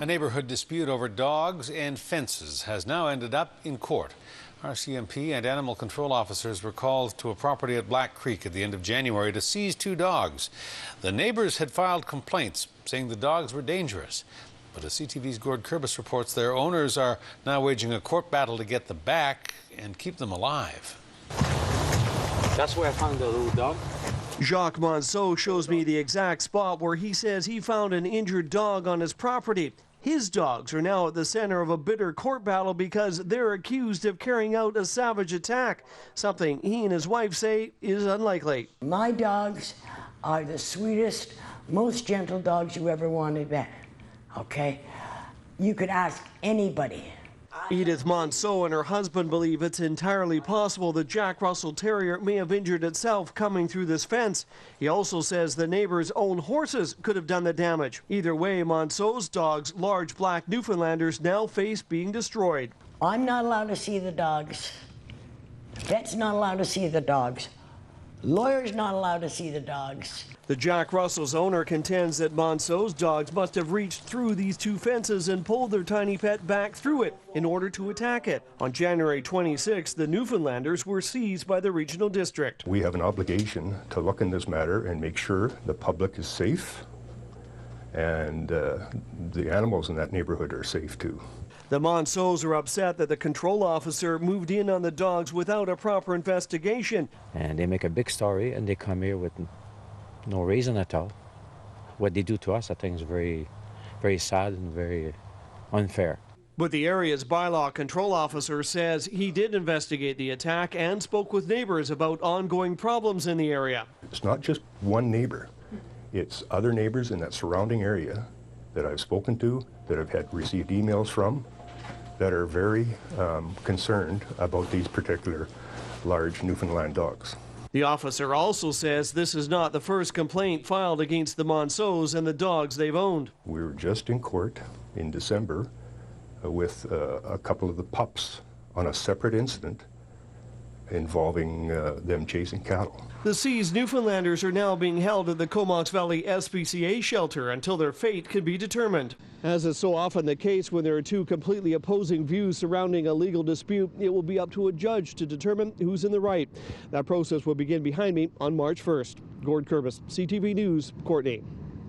A neighborhood dispute over dogs and fences has now ended up in court. RCMP and animal control officers were called to a property at Black Creek at the end of January to seize 2 dogs. The neighbors had filed complaints saying the dogs were dangerous. But as CTV's Gord Kurbis reports, their owners are now waging a court battle to get them back and keep them alive. That's where I found the little dog. Jacques Manseau shows me the exact spot where he says he found an injured dog on his property. His dogs are now at the center of a bitter court battle because they're accused of carrying out a savage attack, something he and his wife say is unlikely. My dogs are the sweetest, most gentle dogs you ever wanted met, okay? You could ask anybody. Edith Manseau and her husband believe it's entirely possible that Jack Russell Terrier may have injured itself coming through this fence. He also says the neighbor's own horses could have done the damage. Either way, Manseau's dogs, large black Newfoundlanders, now face being destroyed. I'm not allowed to see the dogs. Vet's not allowed to see the dogs. Lawyer's not allowed to see the dogs. The Jack Russell's owner contends that Manseau's dogs must have reached through these 2 fences and pulled their tiny pet back through it in order to attack it. On January 26, the Newfoundlanders were seized by the regional district. We have an obligation to look in this matter and make sure the public is safe and the animals in that neighborhood are safe too. The Manseaus are upset that the control officer moved in on the dogs without a proper investigation. And they make a big story and they come here with no reason at all. What they do to us, I think, is very, very sad and very unfair. But the area's bylaw control officer says he did investigate the attack and spoke with neighbors about ongoing problems in the area. It's not just one neighbor. It's other neighbors in that surrounding area that I've spoken to, that have received emails from, that are very concerned about these particular large Newfoundland dogs. The officer also says this is not the first complaint filed against the Manseaus and the dogs they've owned. We were just in court in December with a couple of the pups on a separate incident involving them chasing cattle. The seized Newfoundlanders are now being held at the Comox Valley SPCA shelter until their fate can be determined. As is so often the case when there are 2 completely opposing views surrounding a legal dispute, it will be up to a judge to determine who's in the right. That process will begin behind me on March 1st. Gord Kurbis, CTV News, Courtney.